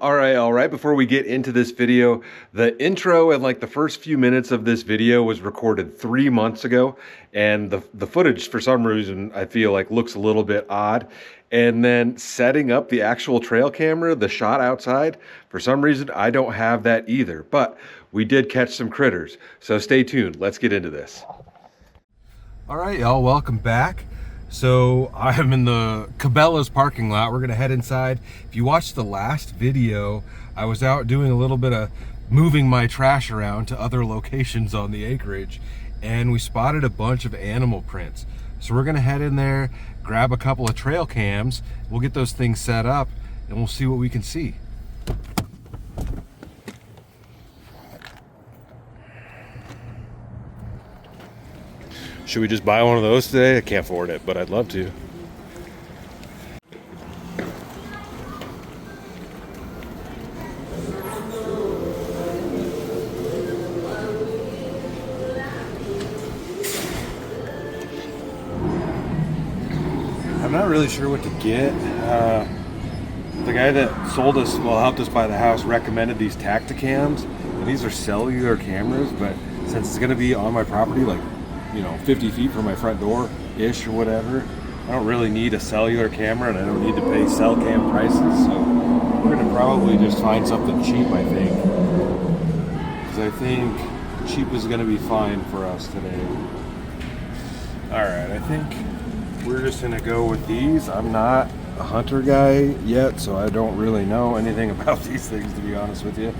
All right. Before we get into this video, the intro and like the first few minutes of this video was recorded 3 months ago. And the footage, for some reason, I feel like looks a little bit odd. And then setting up the actual trail camera, the shot outside, for some reason, I don't have that either. But we did catch some critters. So stay tuned. Let's get into this. All right, y'all, welcome back. So I'm in the Cabela's parking lot. We're gonna head inside. If you watched the last video, I was out doing a little bit of moving my trash around to other locations on the acreage, and we spotted a bunch of animal prints. So we're gonna head in there, grab a couple of trail cams, we'll get those things set up, and we'll see what we can see. Should we just buy one of those today? I can't afford it, but I'd love to. I'm not really sure what to get. The guy that sold us, well, helped us buy the house, recommended these Tacticams. And these are cellular cameras, but since it's gonna be on my property, like, 50 feet from my front door-ish or whatever, I don't really need a cellular camera and I don't need to pay cell cam prices, so we're gonna probably just find something cheap, I think. Because I think cheap is gonna be fine for us today. Alright, I think we're just gonna go with these. I'm not a hunter guy yet, so I don't really know anything about these things, to be honest with you.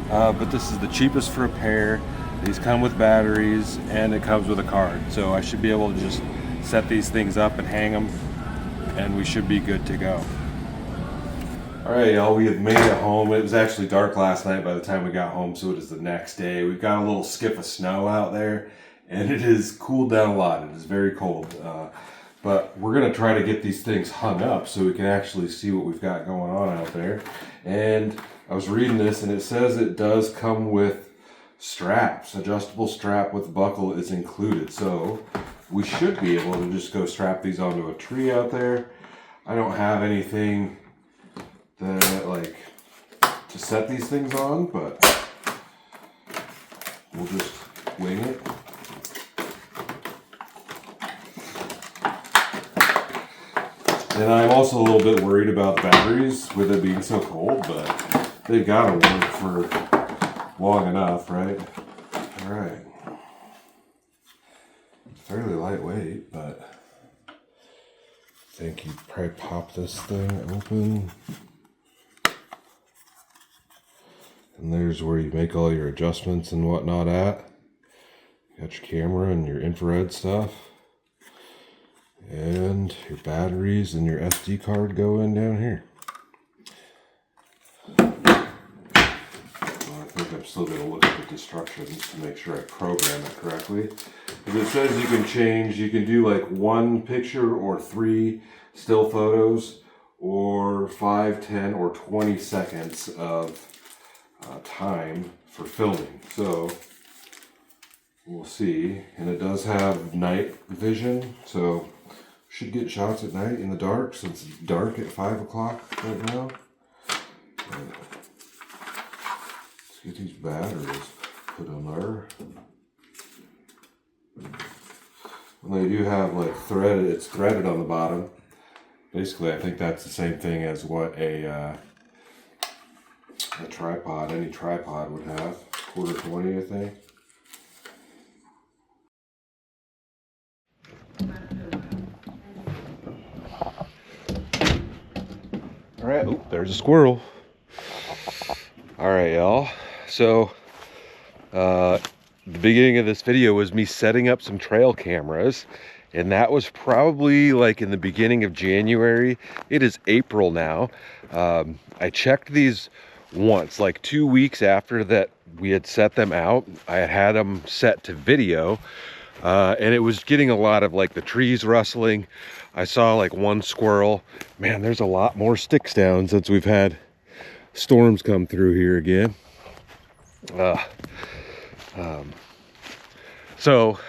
But this is the cheapest for a pair. These come with batteries and it comes with a card. So I should be able to just set these things up and hang them and we should be good to go. All right, y'all, we have made it home. It was actually dark last night by the time we got home, so it is the next day. We've got a little skip of snow out there and it has cooled down a lot. It is very cold. But we're gonna try to get these things hung up so we can actually see what we've got going on out there. And I was reading this and it says it does come with straps. Adjustable strap with buckle is included, so we should be able to just go strap these onto a tree out there. I don't have anything that like to set these things on, but we'll just wing it. And I'm also a little bit worried about the batteries with it being so cold, but they've got to work for long enough, right? All right. Fairly lightweight, but I think you probably pop this thing open. And there's where you make all your adjustments and whatnot at. You got your camera and your infrared stuff. And your batteries and your SD card go in down here. I'm still going to look at the instructions to make sure I program it correctly. Because it says you can change, you can do like 1 picture or 3 still photos or 5, 10, or 20 seconds of time for filming. So we'll see. And it does have night vision, so should get shots at night in the dark since it's dark at 5 o'clock right now. Get these batteries put in there. And they do have like threaded, it's threaded on the bottom. Basically, I think that's the same thing as what a tripod, any tripod would have. 1/4 I think. All right, oh, there's a squirrel. All right, y'all. So, the beginning of this video was me setting up some trail cameras, and that was probably like in the beginning of January. It is April now. I checked these once, like 2 weeks after that we had set them out. I had them set to video, and it was getting a lot of like the trees rustling. I saw like one squirrel. Man, there's a lot more sticks down since we've had storms come through here again. So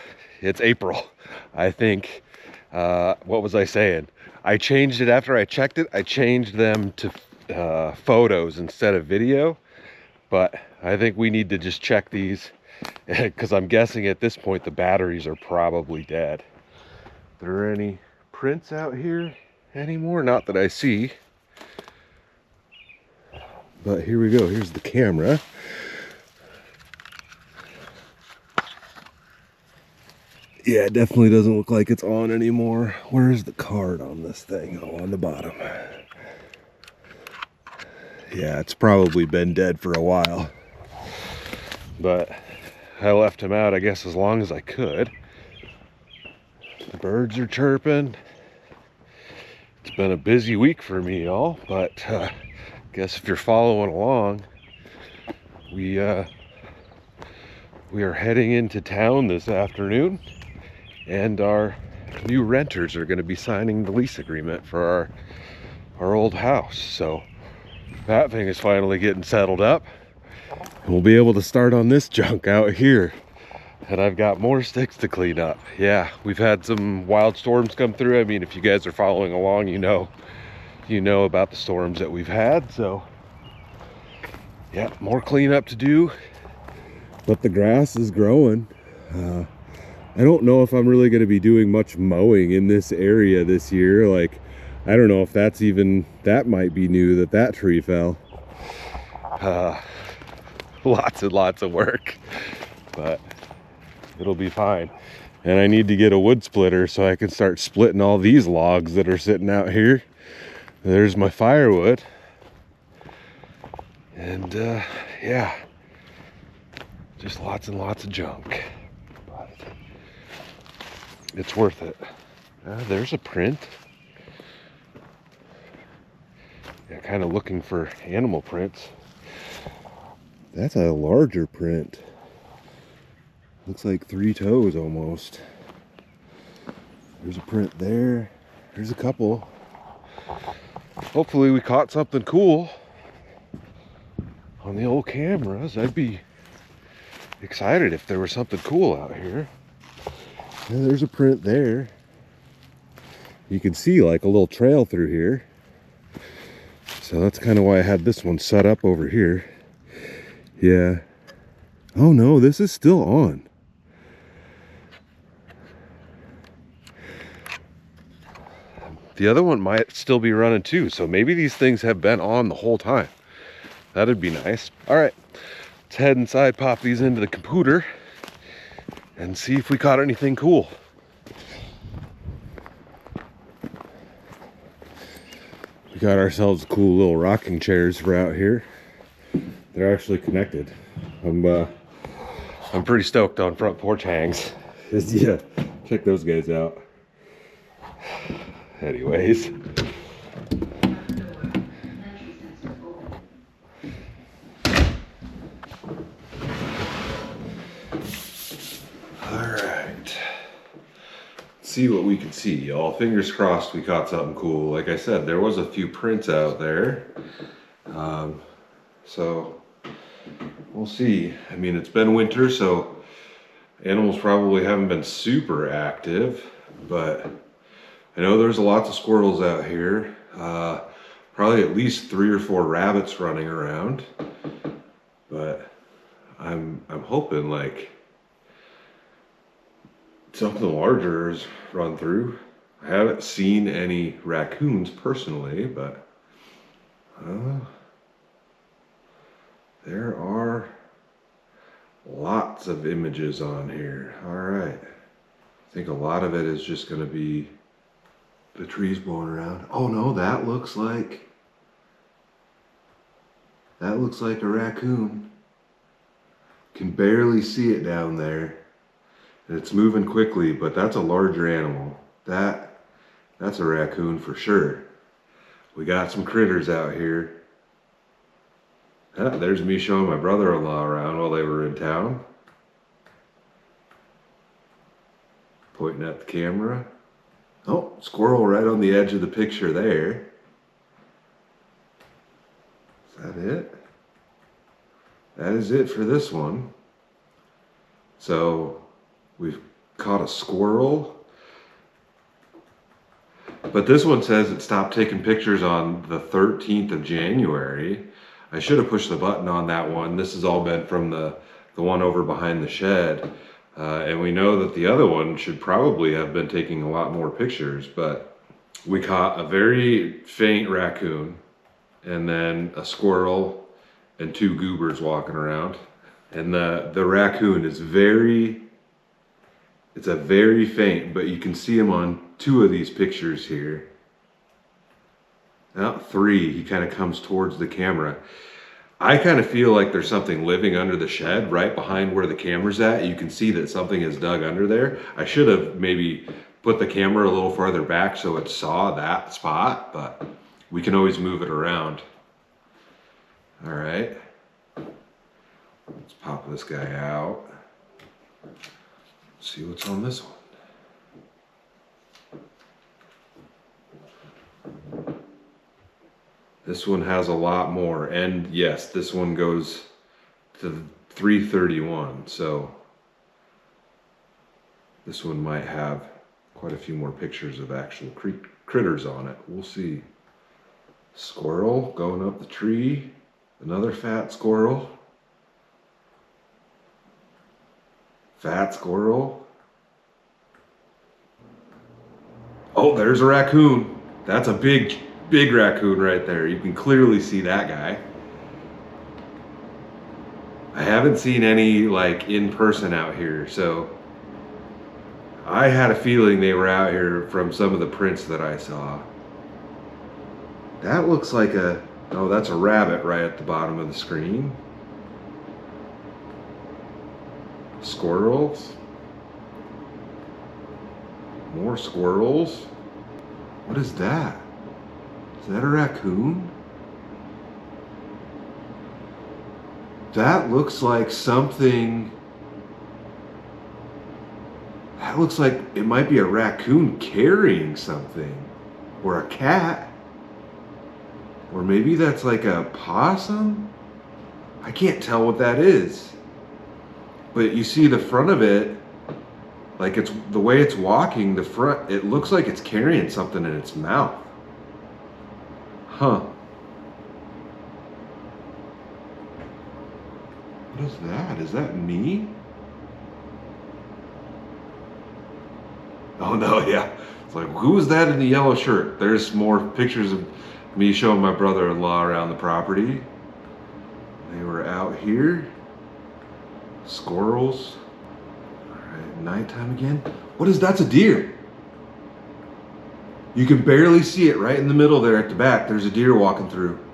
it's April, I think. What was I saying? I changed it after I checked it. I changed them to photos instead of video, but I think we need to just check these because I'm guessing at this point the batteries are probably dead. Are there any prints out here anymore? Not that I see. But here we go. Here's the camera. Yeah, it definitely doesn't look like it's on anymore. Where's the card on this thing? Oh, on the bottom. Yeah, it's probably been dead for a while. But I left him out, I guess, as long as I could. The birds are chirping. It's been a busy week for me, y'all, but I guess if you're following along, we are heading into town this afternoon, and our new renters are going to be signing the lease agreement for our old house. So that thing is finally getting settled up, and we'll be able to start on this junk out here. And I've got more sticks to clean up. Yeah, we've had some wild storms come through. I mean, if you guys are following along, you know about the storms that we've had. So yeah, more cleanup to do, but the grass is growing. I don't know if I'm really going to be doing much mowing in this area this year. Like, I don't know if that might be new, that tree fell. Lots and lots of work, but it'll be fine. And I need to get a wood splitter so I can start splitting all these logs that are sitting out here. There's my firewood. And yeah, just lots and lots of junk. But it's worth it. There's a print. Yeah, kind of looking for animal prints. That's a larger print. Looks like 3 toes almost. There's a print there. There's a couple. Hopefully we caught something cool on the old cameras. I'd be excited if there was something cool out here. Yeah, there's a print there. You can see like a little trail through here. So that's kind of why I had this one set up over here. Yeah. Oh no, this is still on. The other one might still be running too, so maybe these things have been on the whole time. That'd be nice. All right, let's head inside, pop these into the computer, and see if we caught anything cool. We got ourselves cool little rocking chairs for out here. They're actually connected. I'm pretty stoked on front porch hangs. Yeah, check those guys out. Anyways. Alright. See what we can see, y'all. Fingers crossed we caught something cool. Like I said, there was a few prints out there. So we'll see. I mean, it's been winter, so animals probably haven't been super active, but I know there's lots of squirrels out here. Probably at least 3 or 4 rabbits running around. But I'm hoping like something larger is run through. I haven't seen any raccoons personally, but there are lots of images on here. All right. I think a lot of it is just going to be the trees blowing around. Oh no, that looks like a raccoon. Can barely see it down there. And it's moving quickly, but that's a larger animal. That's a raccoon for sure. We got some critters out here. There's me showing my brother-in-law around while they were in town. Pointing at the camera. Oh, squirrel right on the edge of the picture there. Is that it? That is it for this one. So we've caught a squirrel. But this one says it stopped taking pictures on the 13th of January. I should have pushed the button on that one. This has all been from the one over behind the shed. And we know that the other one should probably have been taking a lot more pictures, but we caught a very faint raccoon and then a squirrel and 2 goobers walking around. And the raccoon is it's a very faint, but you can see him on 2 of these pictures here. Now 3, he kind of comes towards the camera. I kind of feel like there's something living under the shed right behind where the camera's at. You can see that something is dug under there. I should have maybe put the camera a little farther back so it saw that spot, but we can always move it around. All right, let's pop this guy out. See what's on this one. This one has a lot more, and yes, this one goes to 331, so this one might have quite a few more pictures of actual critters on it. We'll see. Squirrel going up the tree, another fat squirrel. Fat squirrel. Oh, there's a raccoon. That's a big raccoon right there. You can clearly see that guy. I haven't seen any like in person out here, so I had a feeling they were out here from some of the prints that I saw. That looks like oh, that's a rabbit right at the bottom of the screen. Squirrels. More squirrels. What is that? Is that a raccoon? That looks like something. That looks like it might be a raccoon carrying something. Or a cat. Or maybe that's like a possum? I can't tell what that is. But you see the front of it, like it's the way it's walking, the front, it looks like it's carrying something in its mouth. Huh. What is that? Is that me? Oh no, yeah. It's like, who was that in the yellow shirt? There's more pictures of me showing my brother-in-law around the property. They were out here. Squirrels. All right, nighttime again. What is that's a deer. You can barely see it right in the middle there at the back. There's a deer walking through.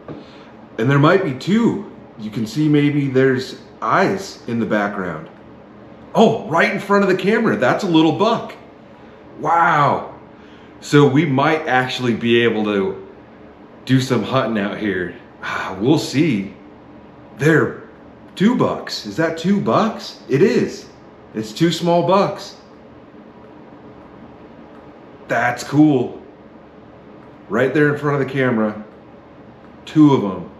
And there might be 2. You can see maybe there's eyes in the background. Oh, right in front of the camera. That's a little buck. Wow. So we might actually be able to do some hunting out here. We'll see. There 2 bucks. Is that 2 bucks? It is. It's 2 small bucks. That's cool. Right there in front of the camera. 2 of them.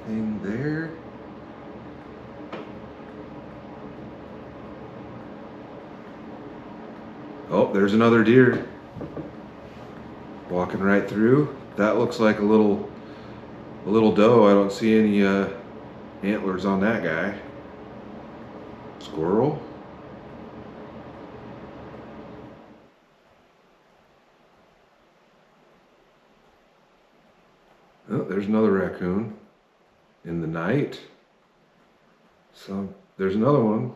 Anything there? Oh, there's another deer. Walking right through. That looks like a little doe. I don't see any antlers on that guy. Squirrel. Oh, there's another raccoon in the night. So there's another one.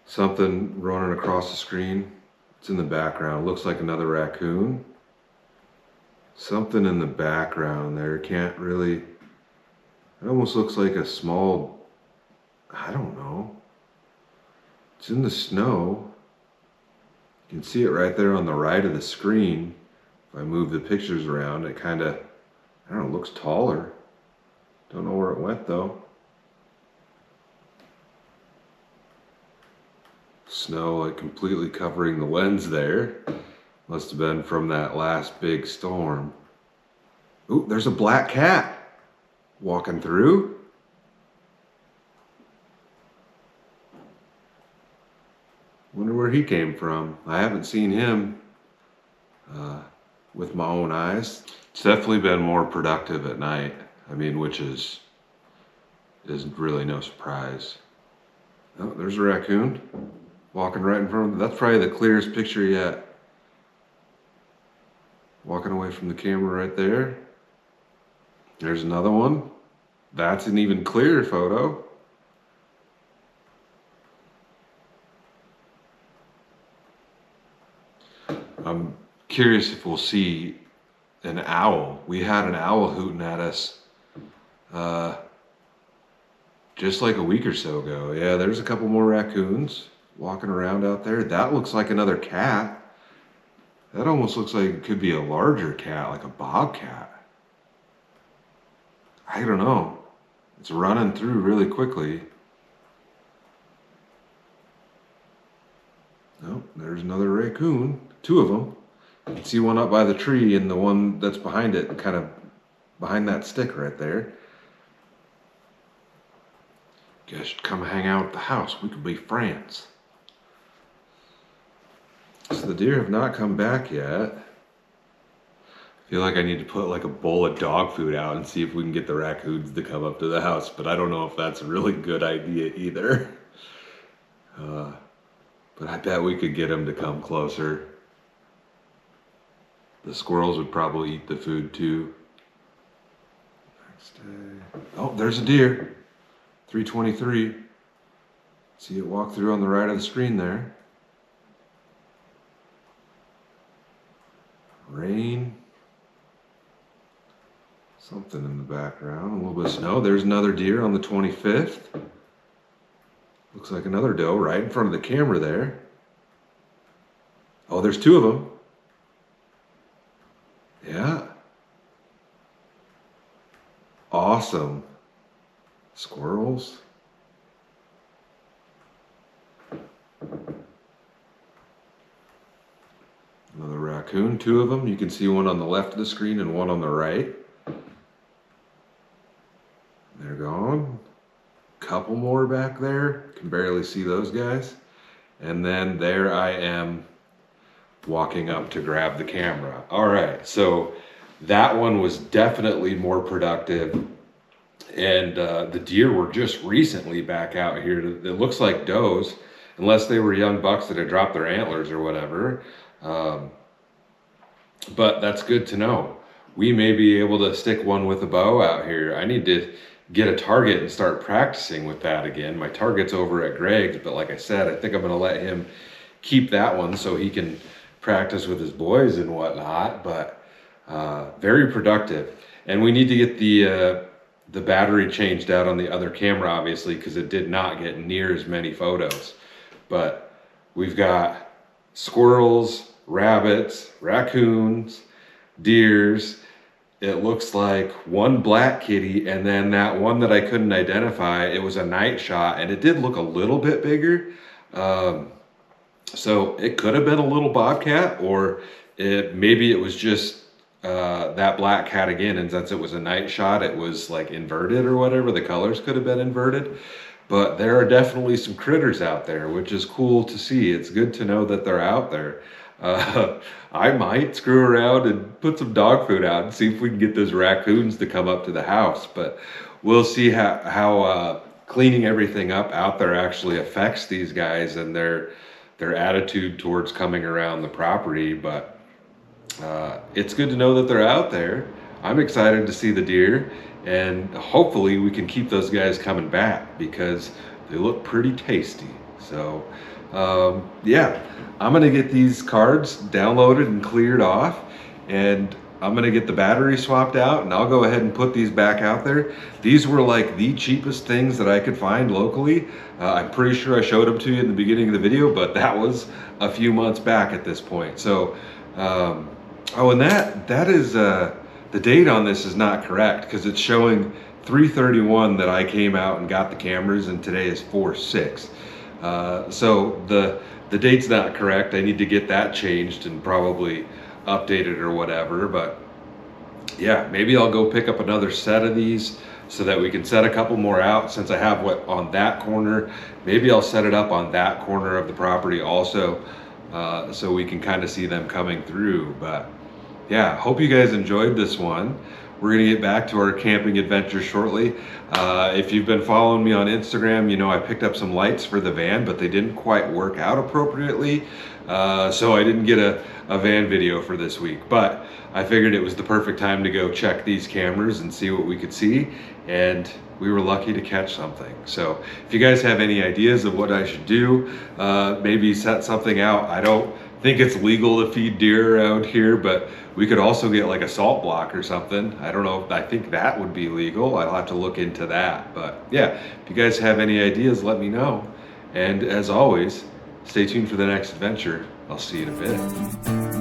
Something running across the screen. It's in the background. Looks like another raccoon. Something in the background there. Can't really. It almost looks like a small. I don't know. It's in the snow. You can see it right there on the right of the screen. If I move the pictures around, it kind of, I don't know, looks taller. Don't know where it went though. Snow like completely covering the lens there. Must have been from that last big storm. Ooh, there's a black cat walking through. Wonder where he came from. I haven't seen him with my own eyes. It's definitely been more productive at night. I mean, which is really no surprise. Oh, there's a raccoon walking right in front of me. That's probably the clearest picture yet. Walking away from the camera right there. There's another one. That's an even clearer photo. I'm curious if we'll see an owl. We had an owl hooting at us just like a week or so ago. Yeah, there's a couple more raccoons walking around out there. That looks like another cat. That almost looks like it could be a larger cat, like a bobcat. I don't know. It's running through really quickly. Oh, there's another raccoon. Two of them. You can see one up by the tree and the one that's behind it, kind of behind that stick right there. You guys should come hang out at the house. We could be friends. So the deer have not come back yet. I feel like I need to put like a bowl of dog food out and see if we can get the raccoons to come up to the house, but I don't know if that's a really good idea either. But I bet we could get them to come closer. The squirrels would probably eat the food too. Next day. Oh, there's a deer. 323. See it walk through on the right of the screen there. Rain. Something in the background. A little bit of snow. There's another deer on the 25th. Looks like another doe right in front of the camera there. Oh, there's two of them. Yeah. Awesome. Squirrels. Another raccoon, two of them. You can see one on the left of the screen and one on the right. They're gone. Couple more back there. Can barely see those guys. And then there I am walking up to grab the camera. All right, so that one was definitely more productive. And the deer were just recently back out here. It looks like does, unless they were young bucks that had dropped their antlers or whatever. But that's good to know. We may be able to stick one with a bow out here. I need to get a target and start practicing with that again. My target's over at Greg's, but like I said, I think I'm gonna let him keep that one so he can practice with his boys and whatnot. But very productive. And we need to get the battery changed out on the other camera, obviously, because it did not get near as many photos. But we've got squirrels, rabbits, raccoons, deers. It looks like one black kitty, and then that one that I couldn't identify, it was a night shot, and it did look a little bit bigger. So it could have been a little bobcat, or maybe it was just that black cat again, and since it was a night shot, it was like inverted or whatever. The colors could have been inverted. But there are definitely some critters out there, which is cool to see. It's good to know that they're out there. I might screw around and put some dog food out and see if we can get those raccoons to come up to the house. But we'll see how cleaning everything up out there actually affects these guys and their attitude towards coming around the property. But it's good to know that they're out there. I'm excited to see the deer, and hopefully we can keep those guys coming back because they look pretty tasty. So yeah, I'm gonna get these cards downloaded and cleared off, and I'm gonna get the battery swapped out, and I'll go ahead and put these back out there. These were like the cheapest things that I could find locally. I'm pretty sure I showed them to you in the beginning of the video, but that was a few months back at this point. So oh, and that is the date on this is not correct because it's showing 3/31 that I came out and got the cameras, and today is 4/6. So the date's not correct. I need to get that changed and probably updated or whatever. But yeah, maybe I'll go pick up another set of these so that we can set a couple more out. Since I have what on that corner, maybe I'll set it up on that corner of the property also, so we can kind of see them coming through. But yeah, hope you guys enjoyed this one. We're gonna get back to our camping adventure shortly. If you've been following me on Instagram, you know I picked up some lights for the van, but they didn't quite work out appropriately. So I didn't get a van video for this week, but I figured it was the perfect time to go check these cameras and see what we could see. And we were lucky to catch something. So if you guys have any ideas of what I should do, maybe set something out. I don't think it's legal to feed deer around here, but we could also get like a salt block or something. I don't know, I think that would be legal. I'll have to look into that. But yeah, if you guys have any ideas, let me know. And as always, stay tuned for the next adventure. I'll see you in a bit.